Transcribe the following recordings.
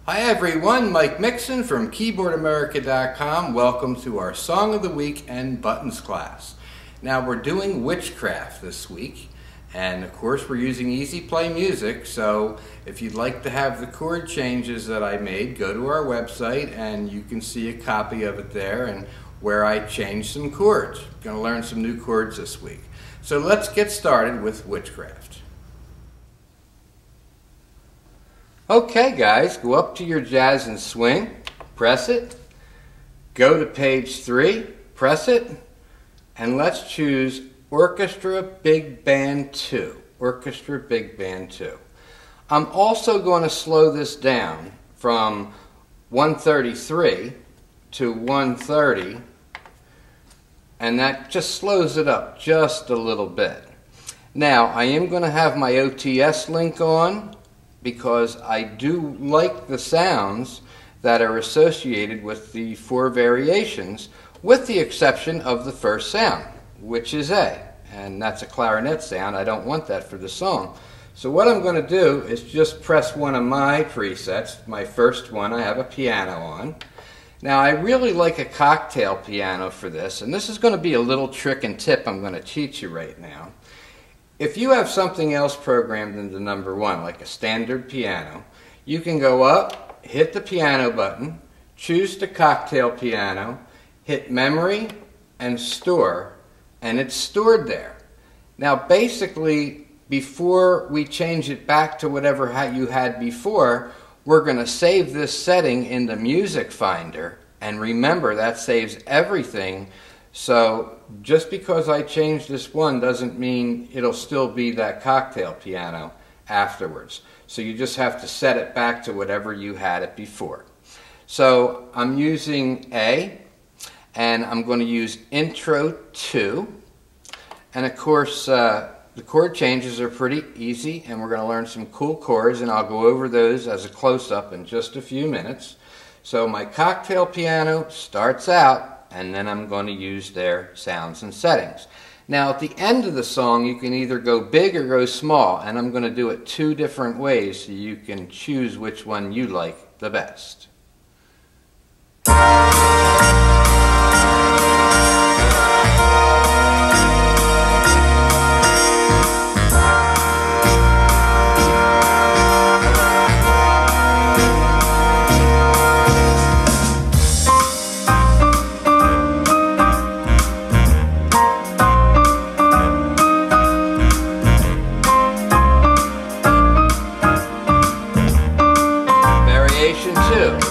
Hi everyone, Mike Mixon from Keyboardamerica.com. Welcome to our Song of the Week and Buttons class. Now we're doing Witchcraft this week, and of course we're using Easy Play Music, so if you'd like to have the chord changes that I made, go to our website and you can see a copy of it there and where I changed some chords. We're going to learn some new chords this week. So let's get started with Witchcraft. Okay guys, go up to your jazz and swing, press it, go to page 3, press it, and let's choose Orchestra Big Band 2. Orchestra Big Band 2. I'm also going to slow this down from 133 to 130, and that just slows it up just a little bit. Now I am going to have my OTS link on, because I do like the sounds that are associated with the 4 variations, with the exception of the first sound, which is A, and that's a clarinet sound. I don't want that for the song. So what I'm going to do is just press one of my presets, my first one. I have a piano on. Now I really like a cocktail piano for this, and this is going to be a little trick and tip I'm going to teach you right now. If you have something else programmed into number 1, like a standard piano, you can go up, hit the piano button, choose the cocktail piano, hit memory and store, and it's stored there. Now basically, before we change it back to whatever you had before, we're going to save this setting in the music finder, and remember that saves everything. So just because I changed this one doesn't mean it'll still be that cocktail piano afterwards. So you just have to set it back to whatever you had it before. So I'm using A, and I'm going to use Intro 2. And of course the chord changes are pretty easy, and we're going to learn some cool chords, and I'll go over those as a close-up in just a few minutes. So my cocktail piano starts out, and then I'm going to use their sounds and settings. Now at the end of the song you can either go big or go small, and I'm going to do it 2 different ways so you can choose which one you like the best. Variation 2.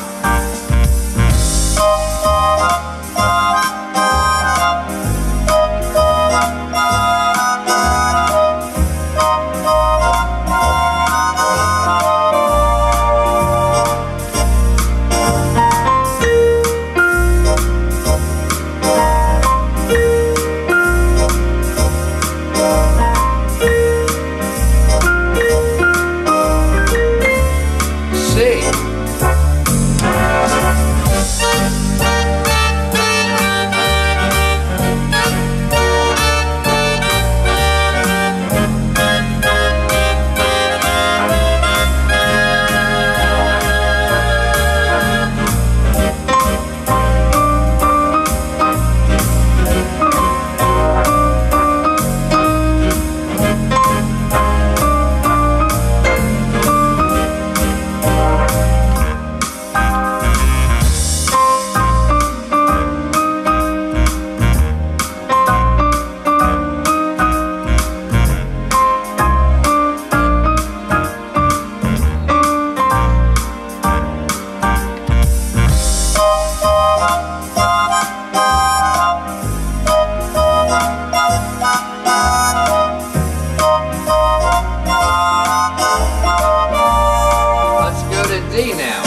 D now.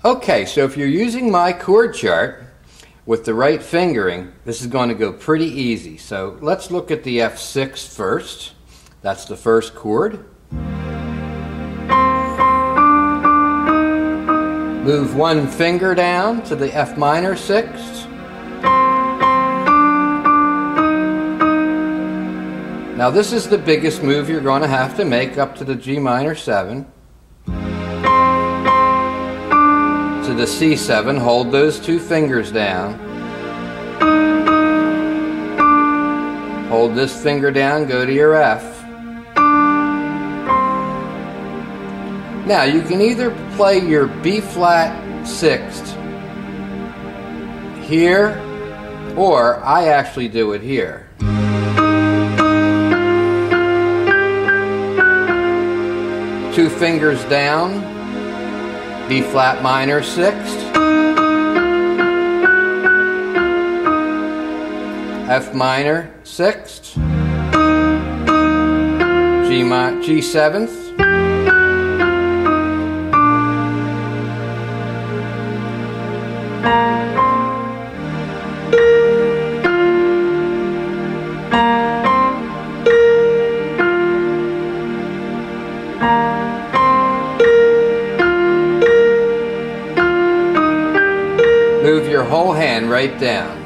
Okay, so if you're using my chord chart with the right fingering, this is going to go pretty easy. So let's look at the F6 first. That's the first chord. Move one finger down to the F minor 6th. Now this is the biggest move you're going to have to make, up to the G minor 7. To the C7, hold those two fingers down. Hold this finger down, go to your F. Now you can either play your B flat 6th here, or I actually do it here. Two fingers down, B flat minor 6th, F minor 6th, G 7th, move your whole hand right down.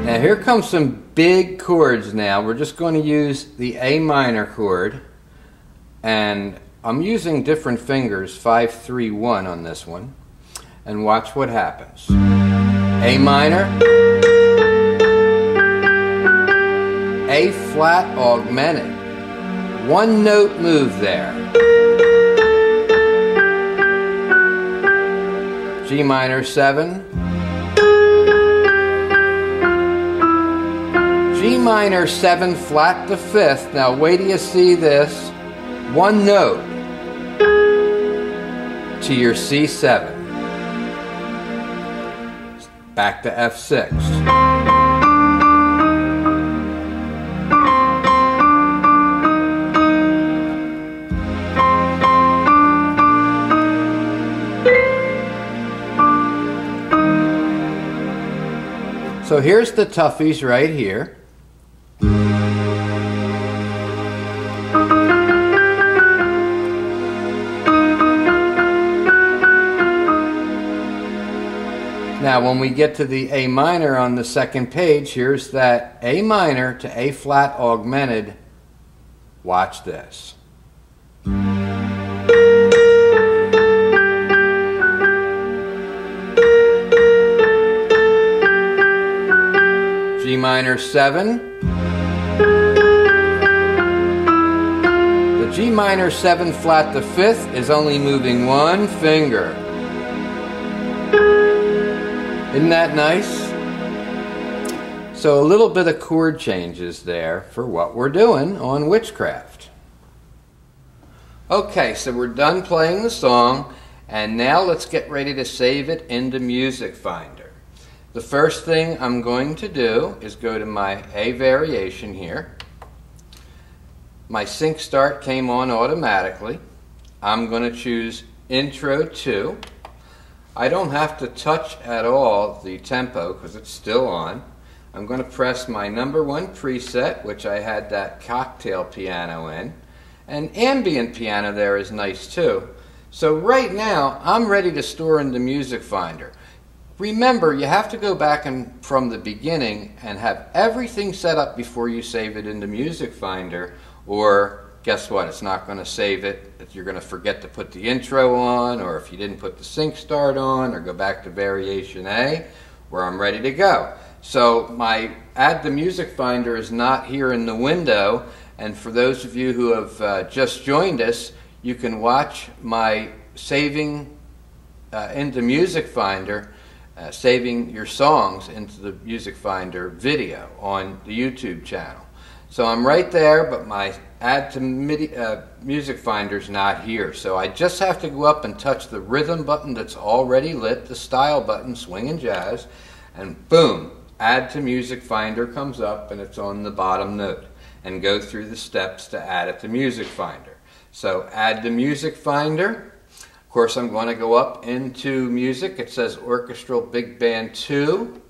Now here comes some big chords now. We're just going to use the A minor chord, and I'm using different fingers, 5, 3, 1 on this one, and watch what happens. A minor, A flat augmented, one note move there. G minor 7, G minor 7 flat to 5th. Now wait till you see this. One note to your C7. Back to F6. So here's the toughies right here. Now when we get to the A minor on the second page, here's that A minor to A flat augmented. Watch this. G minor 7. The G minor 7 flat to 5th is only moving one finger. Isn't that nice? So a little bit of chord changes there for what we're doing on Witchcraft. Okay, so we're done playing the song, and now let's get ready to save it into Music Finder. The first thing I'm going to do is go to my A variation here. My sync start came on automatically. I'm going to choose Intro 2. I don't have to touch at all the tempo because it's still on. I'm going to press my number 1 preset, which I had that cocktail piano in, and ambient piano there is nice too. So right now I'm ready to store into Music Finder. Remember, you have to go back and from the beginning and have everything set up before you save it into Music Finder, or guess what, it's not going to save it. You're going to forget to put the intro on, or if you didn't put the sync start on, or go back to variation A, where I'm ready to go. So my Add to Music Finder is not here in the window, and for those of you who have just joined us, you can watch my saving into Music Finder, saving your songs into the Music Finder video on the YouTube channel. So I'm right there, but my Add to Music Finder is not here. So I just have to go up and touch the rhythm button that's already lit, the style button, swing and jazz, and boom, Add to Music Finder comes up and it's on the bottom note, and go through the steps to add it to Music Finder. So add the music finder. Of course, I'm going to go up into music. It says Orchestral Big Band 2.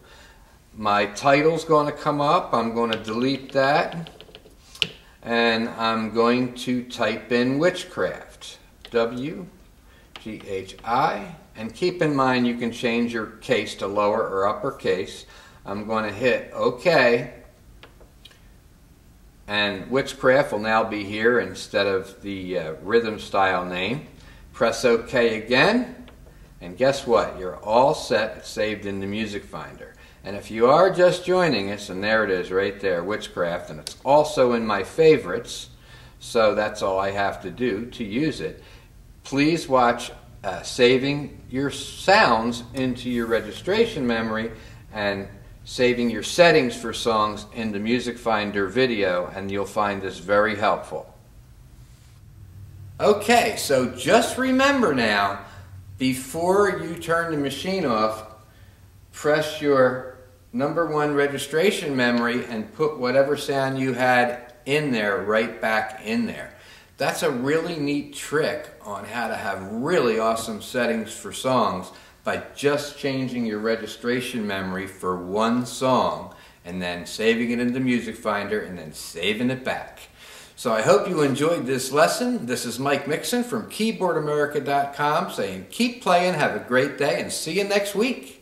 My title's going to come up. I'm going to delete that. And I'm going to type in Witchcraft. W-G-H-I. And keep in mind you can change your case to lower or uppercase. I'm going to hit OK. And Witchcraft will now be here instead of the rhythm style name. Press OK again. And guess what? You're all set. It's saved in the music finder. And if you are just joining us, and there it is right there, Witchcraft, and it's also in my favorites, so that's all I have to do to use it. Please watch saving your sounds into your registration memory and saving your settings for songs in the music finder video, and you'll find this very helpful. Okay, so just remember now, before you turn the machine off, press your #1 registration memory and put whatever sound you had in there right back in there. That's a really neat trick on how to have really awesome settings for songs by just changing your registration memory for one song and then saving it in the music finder and then saving it back. So I hope you enjoyed this lesson. This is Mike Mixon from Keyboardamerica.com saying keep playing, have a great day, and see you next week.